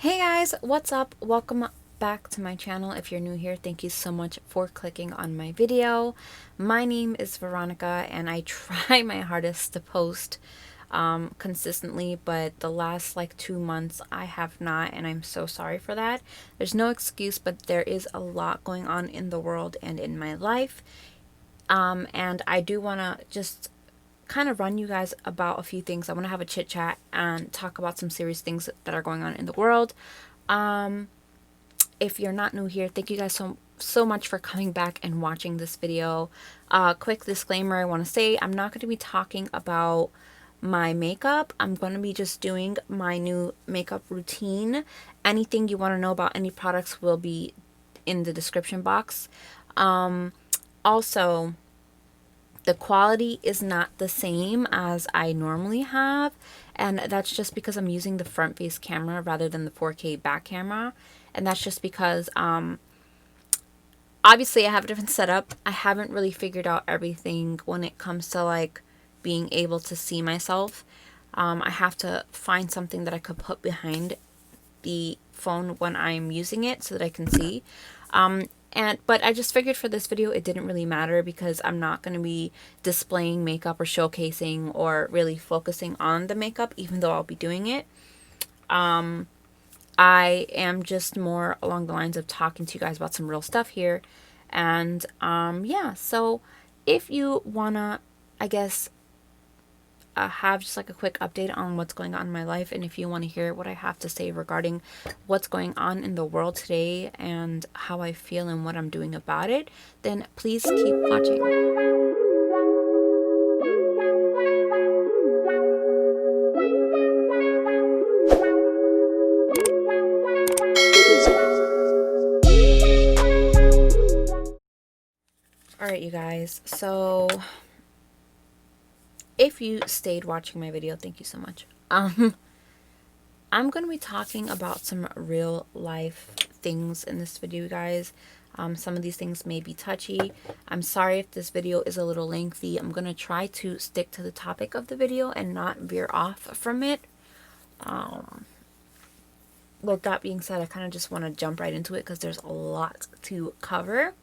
Hey guys, what's up? Welcome back to my channel. If you're new here, thank you so much for clicking on my video. My name is Veronica and I try my hardest to post consistently, but the last like 2 months I have not, and I'm so sorry for that. There's no excuse, but there is a lot going on in the world and in my life. And I do want to just kind of run you guys about a few things. I want to have a chit chat and talk about some serious things that are going on in the world. If you're not new here, thank you guys so much for coming back and watching this video. Quick disclaimer, I want to say I'm not going to be talking about my makeup. I'm going to be just doing my new makeup routine. Anything you want to know about any products will be in the description box. Also, the quality is not the same as I normally have, and that's just because I'm using the front face camera rather than the 4K back camera. And that's just because obviously I have a different setup. I haven't really figured out everything when it comes to like being able to see myself. I have to find something that I could put behind the phone when I'm using it so that I can see. But I just figured for this video it didn't really matter because I'm not going to be displaying makeup or showcasing or really focusing on the makeup, even though I'll be doing it. I am just more along the lines of talking to you guys about some real stuff here. And yeah, so if you wanna, I guess, have just like a quick update on what's going on in my life, and if you want to hear what I have to say regarding what's going on in the world today and how I feel and what I'm doing about it, then please keep watching. Alright, you guys, so if you stayed watching my video, thank you so much. I'm going to be talking about some real life things in this video, guys. Some of these things may be touchy. I'm sorry if this video is a little lengthy. I'm going to try to stick to the topic of the video and not veer off from it. With that being said, I kind of just want to jump right into it because there's a lot to cover.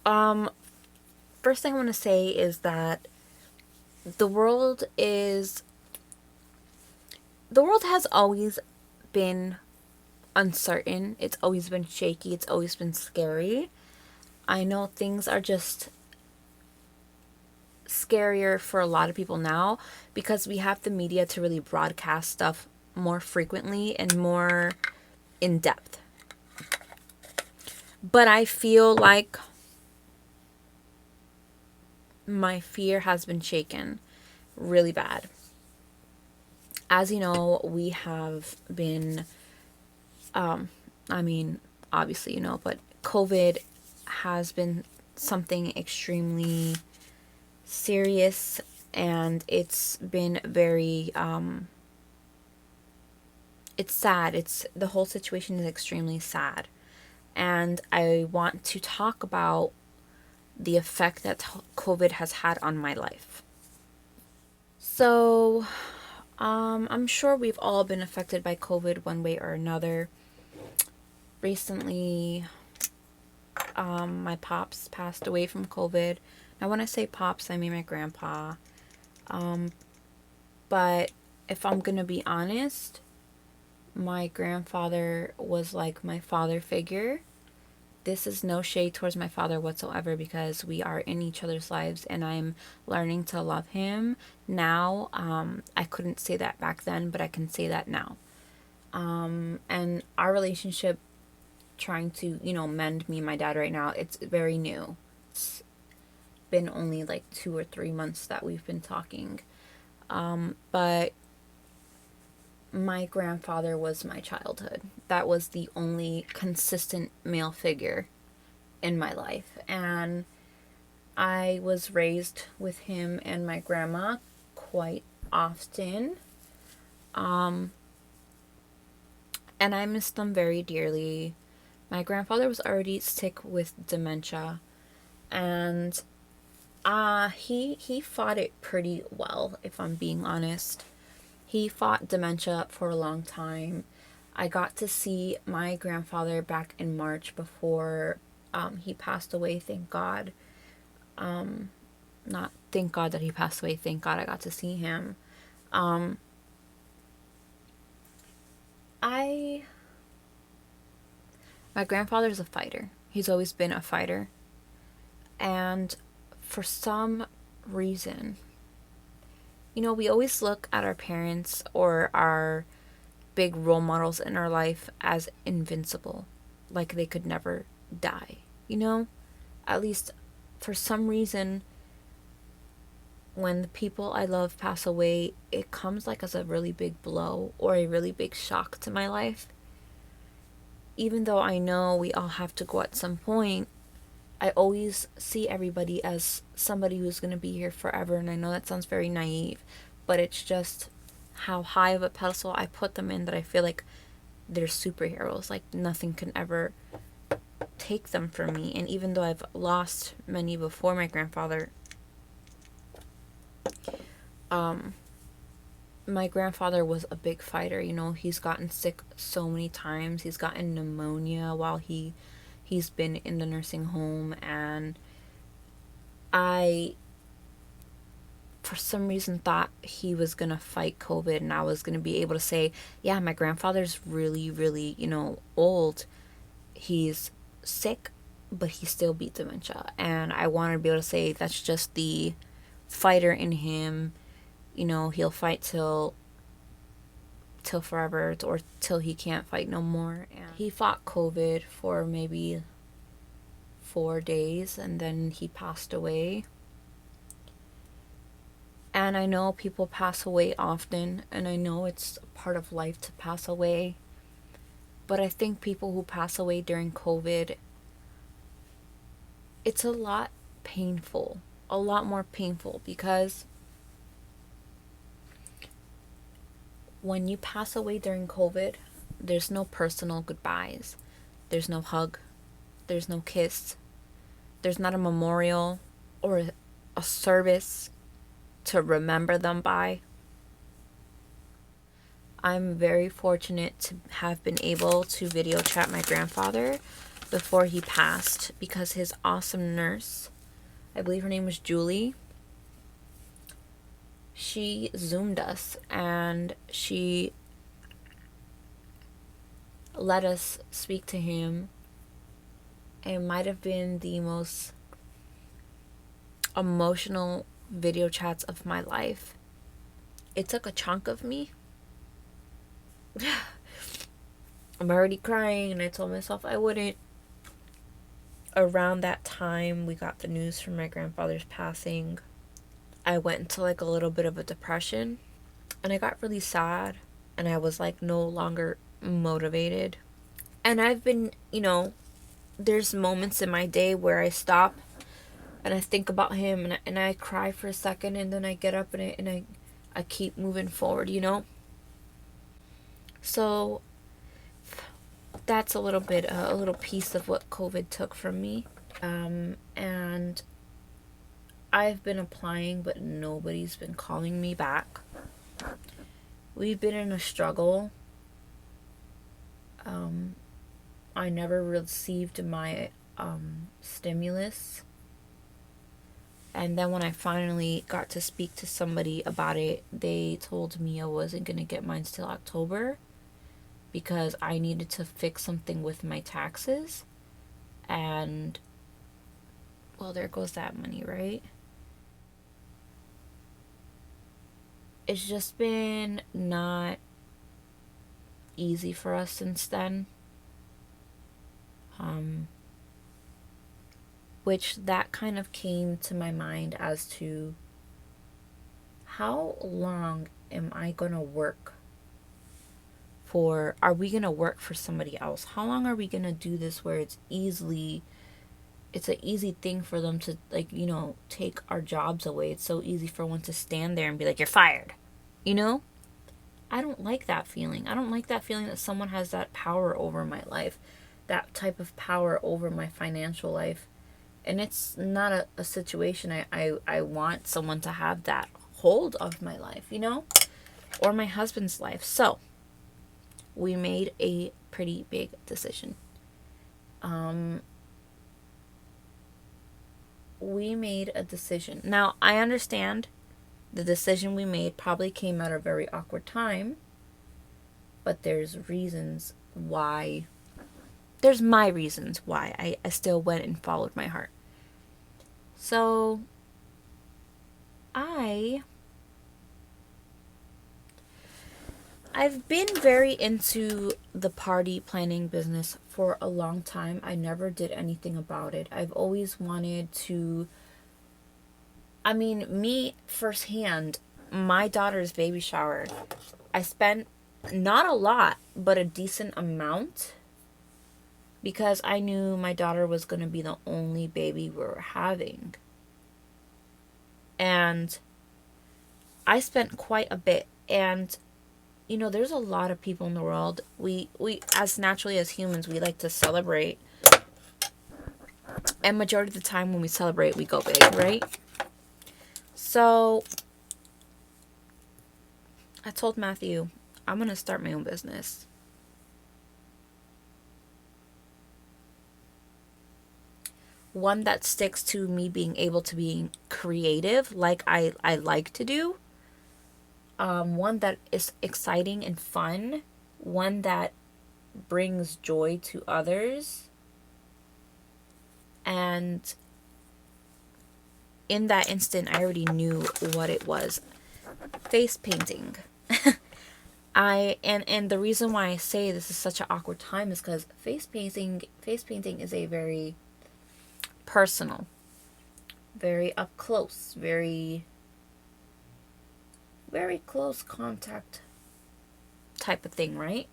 First thing I want to say is that the world has always been uncertain. It's always been shaky. It's always been scary. I know things are just scarier for a lot of people now because we have the media to really broadcast stuff more frequently and more in depth. But I feel like my fear has been shaken really bad. As you know, we have been, I mean, obviously you know, but COVID has been something extremely serious, and it's been very, it's sad. The whole situation is extremely sad. And I want to talk about the effect that COVID has had on my life. So, I'm sure we've all been affected by COVID one way or another. Recently, my pops passed away from COVID. Now, when I say pops, I mean my grandpa. But if I'm gonna be honest, my grandfather was like my father figure. This is no shade towards my father whatsoever because we are in each other's lives and I'm learning to love him now. I couldn't say that back then, but I can say that now. And our relationship, trying to, mend me and my dad right now, it's very new. It's been only like 2 or 3 months that we've been talking. But my grandfather was my childhood. That was the only consistent male figure in my life. And I was raised with him and my grandma quite often. And I miss them very dearly. My grandfather was already sick with dementia. And he fought it pretty well, if I'm being honest. He fought dementia for a long time. I got to see my grandfather back in March before he passed away, thank God. Not thank God that he passed away, thank God I got to see him. My grandfather's a fighter. He's always been a fighter. And for some reason, you know, we always look at our parents or our big role models in our life as invincible, like they could never die, you know? At least for some reason, when the people I love pass away, it comes like as a really big blow or a really big shock to my life. Even though I know we all have to go at some point, I always see everybody as somebody who's going to be here forever. And I know that sounds very naive, but it's just how high of a pedestal I put them in that I feel like they're superheroes. Like nothing can ever take them from me. And even though I've lost many before my grandfather, my grandfather was a big fighter. You know, he's gotten sick so many times. He's gotten pneumonia while he's been in the nursing home, and I for some reason thought he was gonna fight COVID and I was gonna be able to say, yeah, my grandfather's really, really, you know, old. He's sick, but he still beat dementia. And I wanted to be able to say that's just the fighter in him. You know, he'll fight till forever or till he can't fight no more. And he fought COVID for maybe 4 days and then he passed away. And I know people pass away often, and I know it's part of life to pass away. But I think people who pass away during COVID, it's a lot painful, a lot more painful, because when you pass away during COVID, there's no personal goodbyes. There's no hug. There's no kiss. There's not a memorial or a service to remember them by. I'm very fortunate to have been able to video chat my grandfather before he passed, because his awesome nurse, I believe her name was Julie, she Zoomed us and she let us speak to him. It might have been the most emotional video chats of my life. It took a chunk of me. I'm already crying, and I told myself I wouldn't. Around that time we got the news from my grandfather's passing, I went into like a little bit of a depression, and I got really sad, and I was like no longer motivated. And I've been, you know, there's moments in my day where I stop and I think about him, and I cry for a second, and then I get up and I keep moving forward, you know? So that's a little piece of what COVID took from me. And I've been applying, but nobody's been calling me back. We've been in a struggle. I never received my stimulus. And then when I finally got to speak to somebody about it, they told me I wasn't going to get mine till October because I needed to fix something with my taxes. And, well, there goes that money, right? It's just been not easy for us since then. Which that kind of came to my mind as to how long am I going to work for? Are we going to work for somebody else? How long are we going to do this where it's an easy thing for them to, like, you know, take our jobs away? It's so easy for one to stand there and be like, you're fired, you know? I don't like that feeling. I don't like that feeling that someone has that power over my life, that type of power over my financial life. And it's not a situation I want someone to have that hold of my life, you know? or my husband's life. So we made a pretty big decision. We made a decision. Now, I understand the decision we made probably came at a very awkward time, but there's reasons why. There's my reasons why I still went and followed my heart. So, I've been very into the party planning business for a long time. I never did anything about it. I've always wanted to, me firsthand, my daughter's baby shower, I spent not a lot, but a decent amount, because I knew my daughter was going to be the only baby we were having. And I spent quite a bit. And there's a lot of people in the world. We as naturally as humans, we like to celebrate. And majority of the time when we celebrate, we go big, right? So I told Matthew, I'm going to start my own business. One that sticks to me being able to be creative like I like to do. One that is exciting and fun. One that brings joy to others. And in that instant, I already knew what it was. Face painting. And the reason why I say this is such an awkward time is because face painting is a very personal, very up close, very close contact type of thing, right?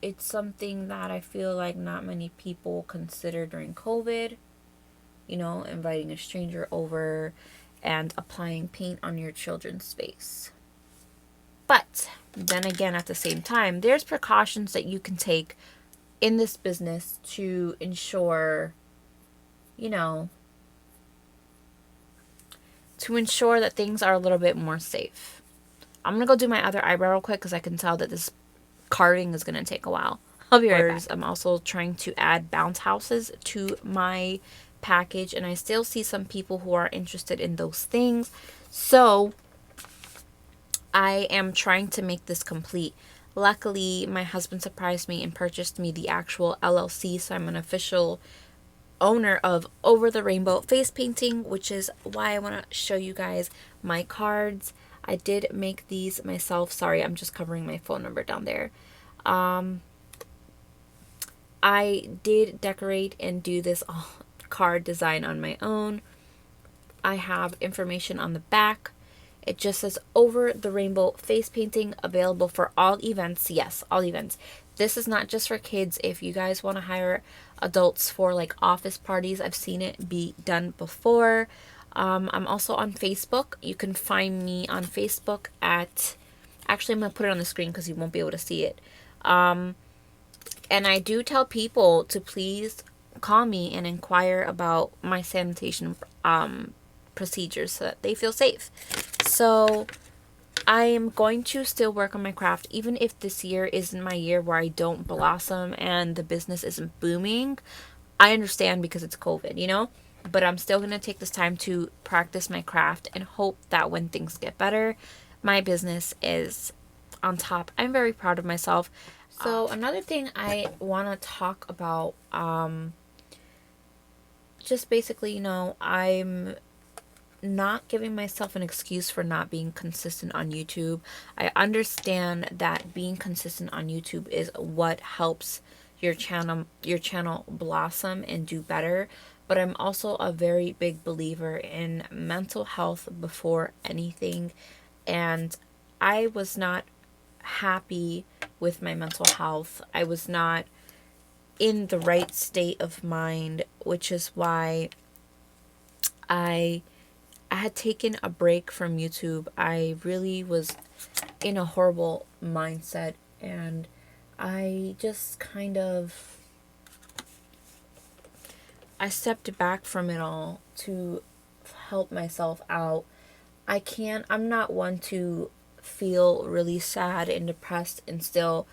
It's something that I feel like not many people consider during COVID. Inviting a stranger over and applying paint on your children's face. But then again, at the same time, there's precautions that you can take in this business to ensure, to ensure that things are a little bit more safe. I'm going to go do my other eyebrow real quick because I can tell that this carving is going to take a while. I'll be right back. I'm also trying to add bounce houses to my package, and I still see some people who are interested in those things. So I am trying to make this complete. Luckily, my husband surprised me and purchased me the actual LLC, so I'm an official owner of Over the Rainbow Face Painting, which is why I want to show you guys my cards. I did make these myself. Sorry, I'm just covering my phone number down there. I did decorate and do this card design on my own. I have information on the back. It just says Over the Rainbow Face Painting, available for all events. Yes, all events. This is not just for kids. If you guys want to hire adults for like office parties, I've seen it be done before. I'm also on Facebook. You can find me on Facebook at... Actually, I'm going to put it on the screen because you won't be able to see it. And I do tell people to please call me and inquire about my sanitation procedures so that they feel safe. So I am going to still work on my craft, even if this year isn't my year where I don't blossom and the business isn't booming. I understand because it's COVID, but I'm still going to take this time to practice my craft and hope that when things get better, my business is on top. I'm very proud of myself. So another thing I want to talk about, just basically, I'm not giving myself an excuse for not being consistent on YouTube. I understand that being consistent on YouTube is what helps your channel blossom and do better, but I'm also a very big believer in mental health before anything, and I was not happy with my mental health. I was not in the right state of mind, which is why I had taken a break from YouTube. I really was in a horrible mindset, and I just I stepped back from it all to help myself out. I'm not one to feel really sad and depressed and still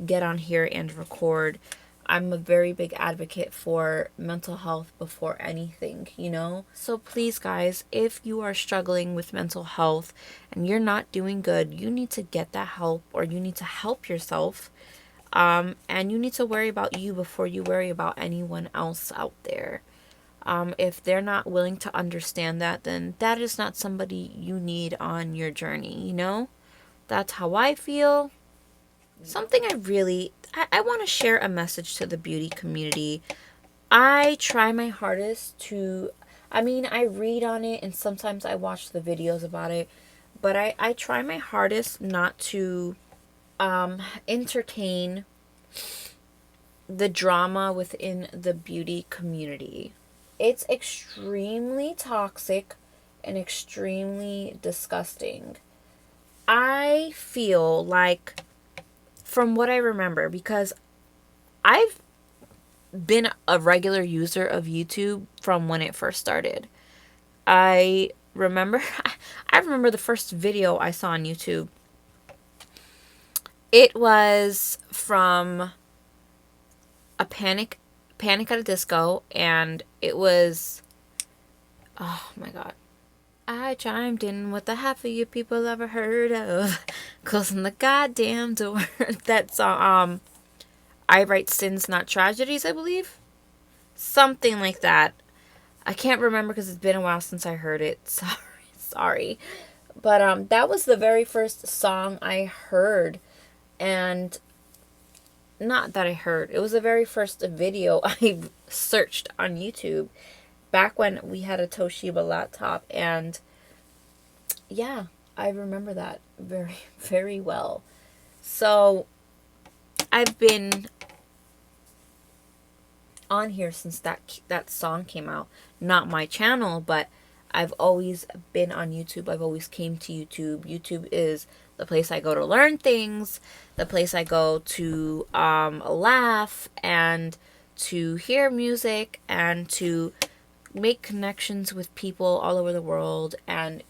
get on here and record. I'm a very big advocate for mental health before anything, you know? So please, guys, if you are struggling with mental health and you're not doing good, you need to get that help, or you need to help yourself. And you need to worry about you before you worry about anyone else out there. If they're not willing to understand that, then that is not somebody you need on your journey, you know? That's how I feel. Something I want to share a message to the beauty community. I try my hardest to, I read on it and sometimes I watch the videos about it, but I try my hardest not to entertain the drama within the beauty community. It's extremely toxic and extremely disgusting. I feel like, from what I remember, because I've been a regular user of YouTube from when it first started. I remember I remember the first video I saw on YouTube. It was from a Panic at a Disco, and it was, oh my god. I chimed in with the half of you people ever heard of, closing the goddamn door. That song, I write sins, not tragedies, I believe. Something like that. I can't remember because it's been a while since I heard it. Sorry. But that was the very first song I heard. And not that I heard. It was the very first video I searched on YouTube. Back when we had a Toshiba laptop. And yeah, I remember that very, very well. So I've been on here since that song came out. Not my channel, but I've always been on YouTube. I've always came to YouTube. YouTube is the place I go to learn things, the place I go to laugh and to hear music and to make connections with people all over the world and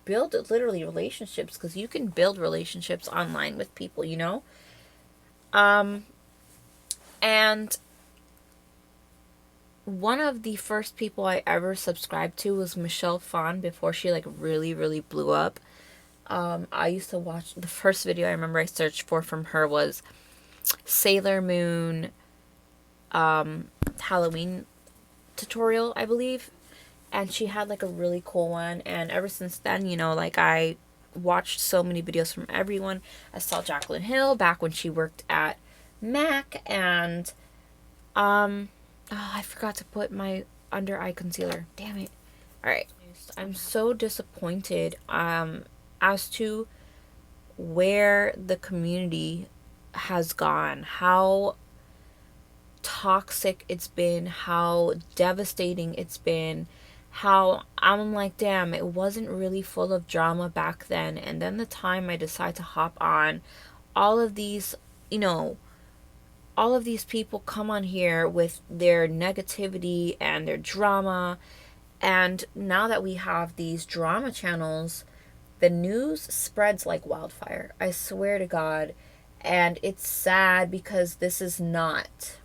build literally relationships, because you can build relationships online with people, you know? And one of the first people I ever subscribed to was Michelle Phan before she like really, really blew up. I used to watch, the first video I remember I searched for from her was Sailor Moon Halloween tutorial, I believe. And she had like a really cool one. And ever since then, you know, like I watched so many videos from everyone. I saw Jaclyn Hill back when she worked at MAC. And oh, I forgot to put my under eye concealer. Damn it. Alright. I'm so disappointed as to where the community has gone. How toxic it's been. How devastating it's been. How I'm like, damn, it wasn't really full of drama back then. And then the time I decide to hop on, all of these, you know, all of these people come on here with their negativity and their drama. And now that we have these drama channels, the news spreads like wildfire. I swear to God. And it's sad because this is not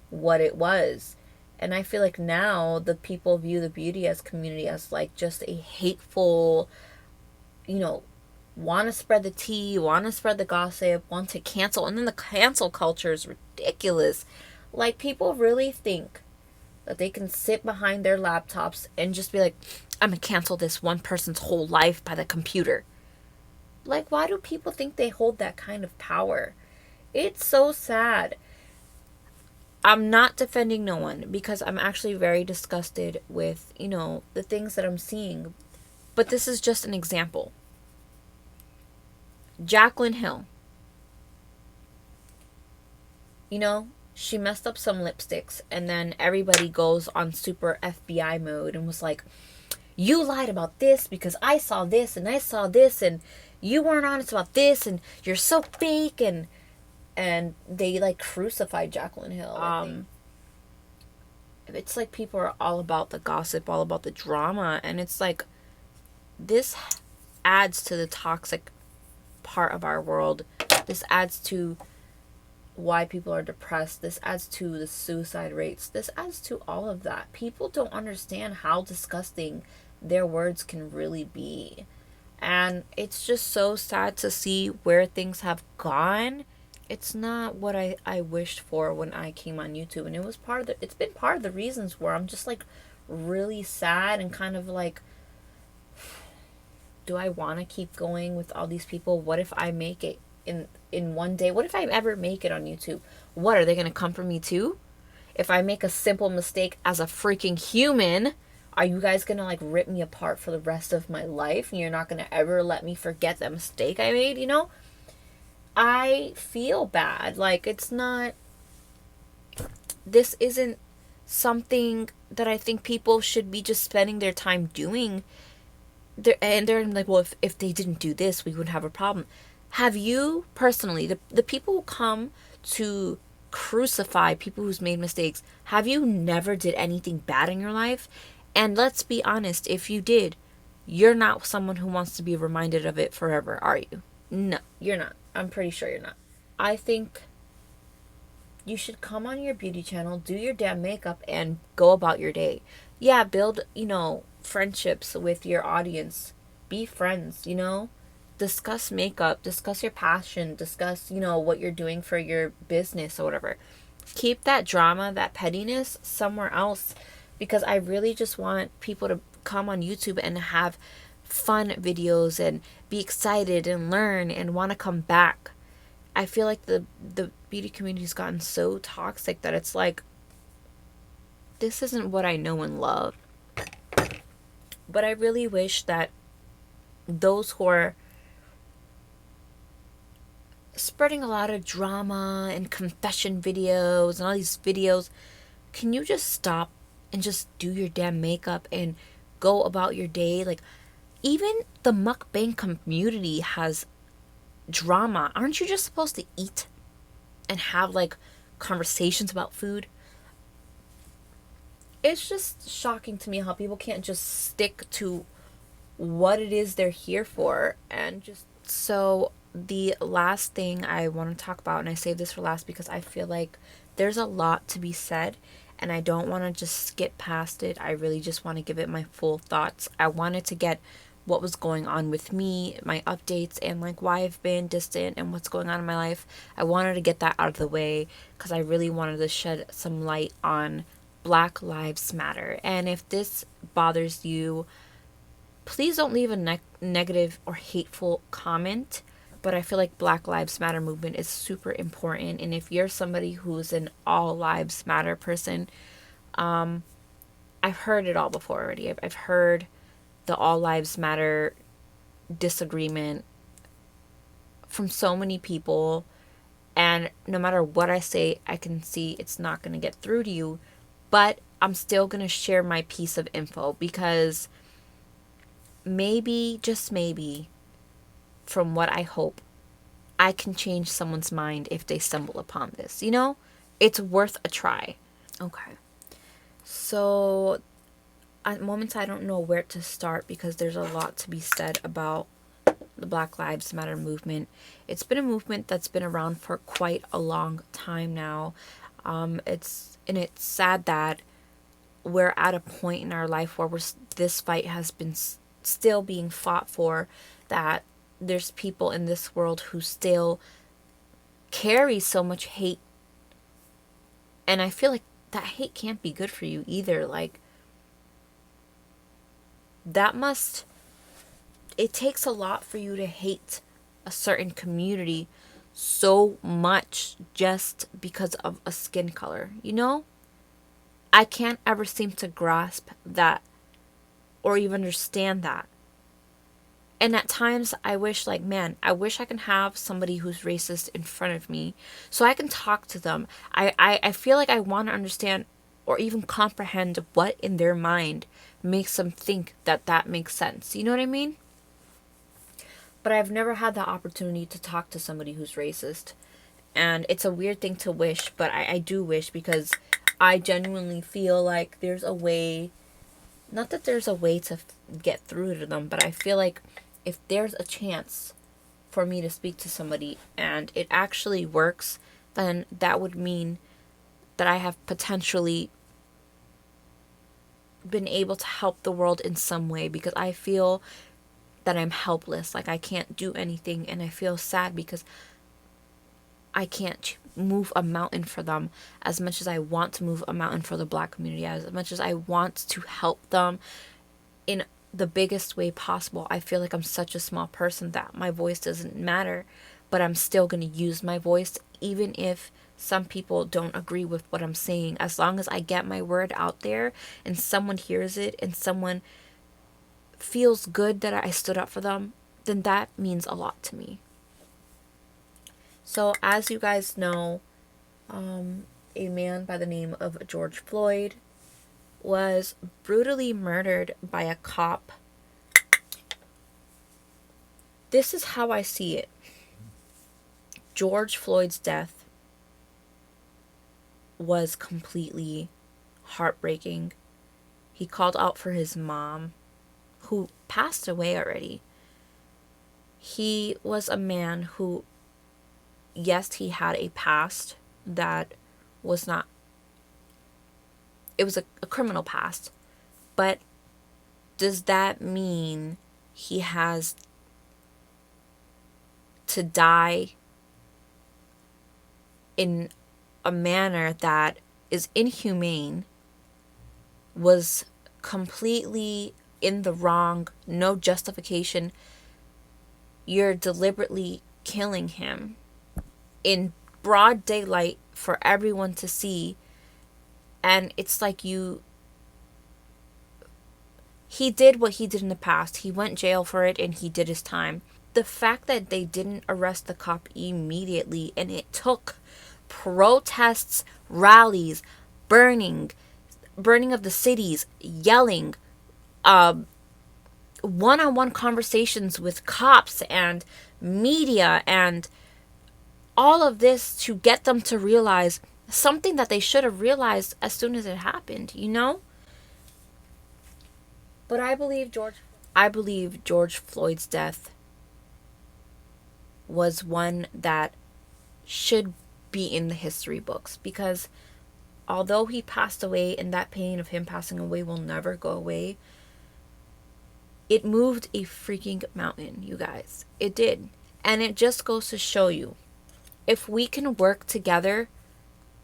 what it was. And I feel like now the people view the beauty as community as like just a hateful, you know, want to spread the tea, want to spread the gossip, want to cancel. And then the cancel culture is ridiculous. Like, people really think that they can sit behind their laptops and just be like, I'm going to cancel this one person's whole life by the computer. Like, why do people think they hold that kind of power? It's so sad. I'm not defending no one because I'm actually very disgusted with, you know, the things that I'm seeing. But this is just an example. Jaclyn Hill. You know, she messed up some lipsticks and then everybody goes on super FBI mode and was like, you lied about this because I saw this and I saw this and you weren't honest about this and you're so fake, and they like crucified Jaclyn Hill. It's like people are all about the gossip, all about the drama, and it's like, this adds to the toxic part of our world. This adds to why people are depressed. This adds to the suicide rates. This adds to all of that. People don't understand how disgusting their words can really be. And it's just so sad to see where things have gone. It's not what I wished for when I came on YouTube. And it was part of the, it's been part of the reasons where I'm just like really sad and kind of like, do I want to keep going with all these people? What if I make it in one day? What if I ever make it on YouTube? What, are they going to come for me too? If I make a simple mistake as a freaking human, are you guys going to like rip me apart for the rest of my life? And you're not going to ever let me forget that mistake I made, you know? I feel bad. Like, it's not, this isn't something that I think people should be just spending their time doing. They're like, well, if they didn't do this, we wouldn't have a problem. Have you personally, the people who come to crucify people who's made mistakes, have you never did anything bad in your life? And let's be honest, if you did, you're not someone who wants to be reminded of it forever, are you? No, you're not. I'm pretty sure you're not. I think you should come on your beauty channel, do your damn makeup, and go about your day. Yeah, build, friendships with your audience. Be friends, discuss makeup, discuss your passion, discuss, what you're doing for your business or whatever. Keep that drama, that pettiness somewhere else, because I really just want people to come on YouTube and have fun videos and be excited and learn and want to come back. I feel like the beauty community's gotten so toxic that it's like, this isn't what I know and love. But I really wish that those who are spreading a lot of drama and confession videos and all these videos, can you just stop and just do your damn makeup and go about your day? Like, even the mukbang community has drama. Aren't you just supposed to eat and have like conversations about food? It's just shocking to me how people can't just stick to what it is they're here for. And just, so the last thing I want to talk about, and I saved this for last because I feel like there's a lot to be said and I don't want to just skip past it. I really just want to give it my full thoughts. I wanted to get what was going on with me, my updates, and like why I've been distant and what's going on in my life. I wanted to get that out of the way because I really wanted to shed some light on Black Lives Matter. And if this bothers you, please don't leave a negative or hateful comment. But I feel like Black Lives Matter movement is super important. And if you're somebody who's an all lives matter person, I've heard it all before already. I've heard the all lives matter disagreement from so many people. And no matter what I say, I can see it's not going to get through to you. But I'm still going to share my piece of info because maybe, just maybe, from what I hope, I can change someone's mind if they stumble upon this. It's worth a try. Okay. So at moments I don't know where to start because there's a lot to be said about the Black Lives Matter movement. It's been a movement that's been around for quite a long time now. It's sad that we're at a point in our life where this fight has been still being fought for, that there's people in this world who still carry so much hate. And I feel like that hate can't be good for you either. Like, it takes a lot for you to hate a certain community so much just because of a skin color, I can't ever seem to grasp that or even understand that. And at times I wish, I wish I can have somebody who's racist in front of me so I can talk to them. I feel like I want to understand or even comprehend what in their mind makes them think that makes sense. You know what I mean? But I've never had the opportunity to talk to somebody who's racist. And it's a weird thing to wish, but I do wish, because I genuinely feel like there's a way not that there's a way to get through to them, but I feel like if there's a chance for me to speak to somebody and it actually works, then that would mean that I have potentially been able to help the world in some way, because I feel that I'm helpless, like I can't do anything, and I feel sad because I can't move a mountain for them as much as I want to move a mountain for the Black community, as much as I want to help them in the biggest way possible. I feel like I'm such a small person that my voice doesn't matter, but I'm still going to use my voice, even if some people don't agree with what I'm saying. As long as I get my word out there and someone hears it and someone feels good that I stood up for them, then that means a lot to me. So as you guys know, a man by the name of George Floyd was brutally murdered by a cop. This is how I see it. George Floyd's death was completely heartbreaking. He called out for his mom, who passed away already. He was a man who, yes, he had a past that was not, it was a criminal past, but does that mean he has to die in a manner that is inhumane, was completely in the wrong, no justification? You're deliberately killing him in broad daylight for everyone to see, and it's like he did what he did in the past. He went jail for it and he did his time. The fact that they didn't arrest the cop immediately, and it took protests, rallies, burning of the cities, yelling, one-on-one conversations with cops and media and all of this to get them to realize something that they should have realized as soon as it happened, you know? But I believe George Floyd's death was one that should be in the history books, because although he passed away and that pain of him passing away will never go away, it moved a freaking mountain, you guys. It did. And it just goes to show you, if we can work together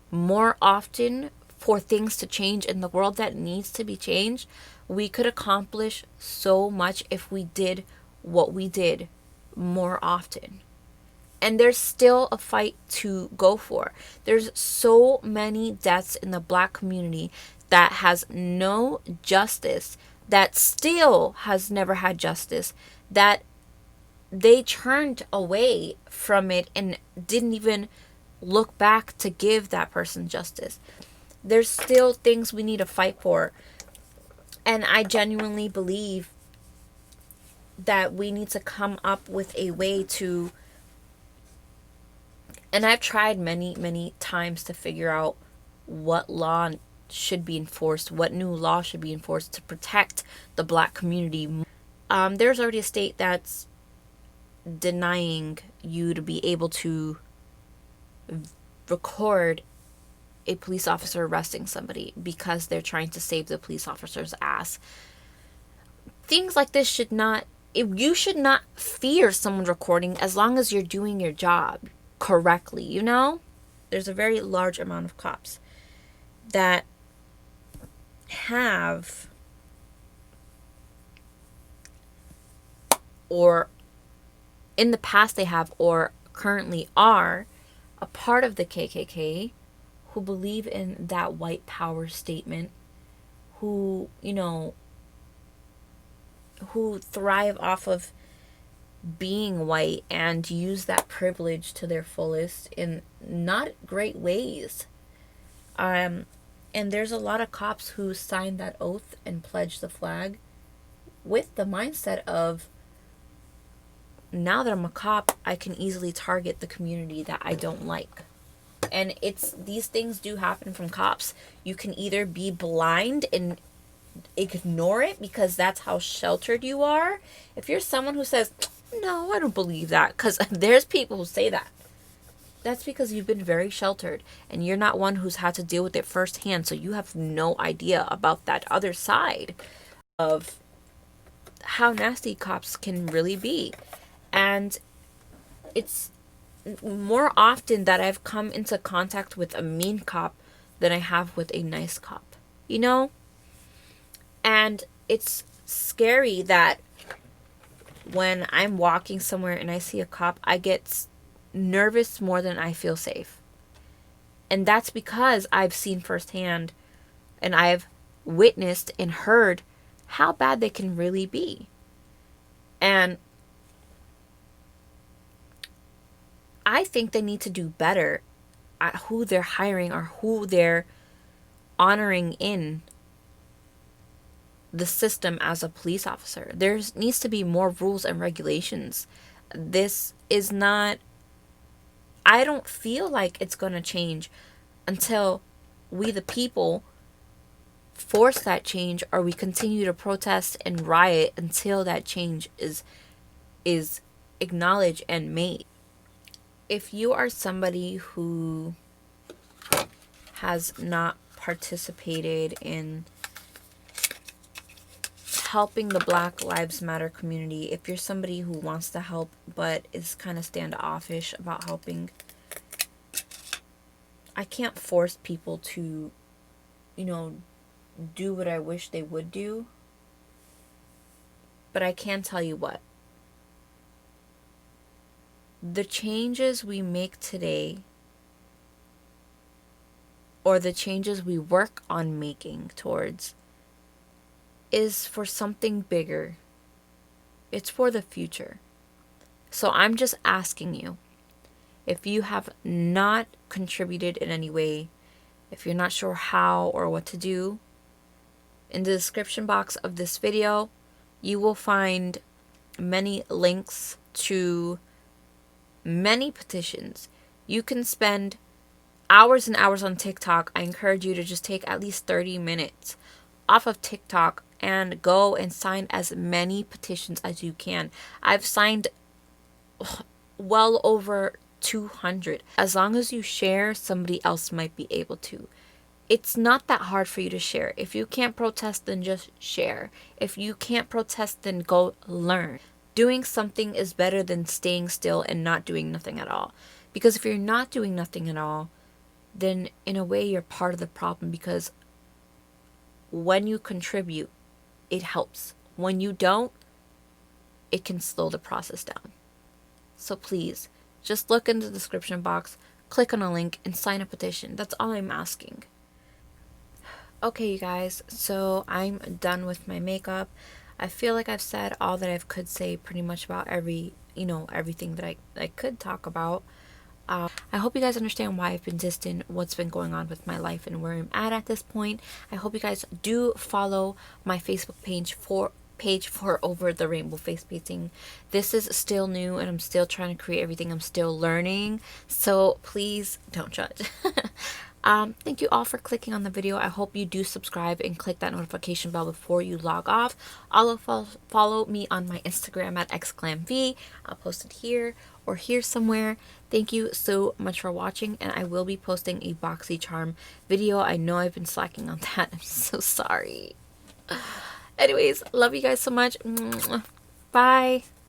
more often for things to change in the world that needs to be changed, we could accomplish so much if we did what we did more often. And there's still a fight to go for. There's so many deaths in the Black community that has no justice, that still has never had justice, that they turned away from it and didn't even look back to give that person justice. There's still things we need to fight for. And I genuinely believe that we need to come up with a way to, and I've tried many, many times to figure out what law should be enforced, what new law should be enforced to protect the Black community. There's already a state that's denying you to be able to record a police officer arresting somebody because they're trying to save the police officer's ass. Things like this should not, you should not fear someone recording as long as you're doing your job correctly, you know? There's a very large amount of cops that have, or in the past they have, or currently are a part of the KKK, who believe in that white power statement, who, you know, who thrive off of being white and use that privilege to their fullest in not great ways. And there's a lot of cops who sign that oath and pledge the flag with the mindset of, now that I'm a cop, I can easily target the community that I don't like. And these things do happen from cops. You can either be blind and ignore it because that's how sheltered you are, if you're someone who says, no, I don't believe that, because there's people who say that, that's because you've been very sheltered and you're not one who's had to deal with it firsthand. So you have no idea about that other side of how nasty cops can really be. And it's more often that I've come into contact with a mean cop than I have with a nice cop, you know? And it's scary that when I'm walking somewhere and I see a cop, I get nervous more than I feel safe. And that's because I've seen firsthand and I've witnessed and heard how bad they can really be. And I think they need to do better at who they're hiring or who they're honoring in the system as a police officer. There needs to be more rules and regulations. This is not, I don't feel like it's going to change until we the people force that change, or we continue to protest and riot until that change is acknowledged and made. If you are somebody who has not participated in helping the Black Lives Matter community, if you're somebody who wants to help but is kind of standoffish about helping, I can't force people to, do what I wish they would do. But I can tell you what. The changes we make today, or the changes we work on making towards, is for something bigger. It's for the future. So I'm just asking you, if you have not contributed in any way, if you're not sure how or what to do, in the description box of this video, you will find many links to many petitions. You can spend hours and hours on TikTok. I encourage you to just take at least 30 minutes off of TikTok and go and sign as many petitions as you can. I've signed well over 200. As long as you share, somebody else might be able to. It's not that hard for you to share. If you can't protest, then just share. If you can't protest, then go learn. Doing something is better than staying still and not doing nothing at all. Because if you're not doing nothing at all, then in a way you're part of the problem, because when you contribute, it helps. When you don't, it can slow the process down. So please, just look in the description box, click on a link, and sign a petition. That's all I'm asking. Okay, you guys, so I'm done with my makeup. I feel like I've said all that I could say pretty much about everything that I could talk about. I hope you guys understand why I've been distant, what's been going on with my life, and where I'm at this point. I hope you guys do follow my Facebook page for Over the Rainbow Face Painting. This is still new and I'm still trying to create everything. I'm still learning. So please don't judge. Thank you all for clicking on the video. I hope you do subscribe and click that notification bell before you log off. Also follow me on my Instagram at xglamv. I'll post it here or here somewhere. Thank you so much for watching, and I will be posting a BoxyCharm video. I know I've been slacking on that. I'm so sorry. Anyways, love you guys so much. Bye.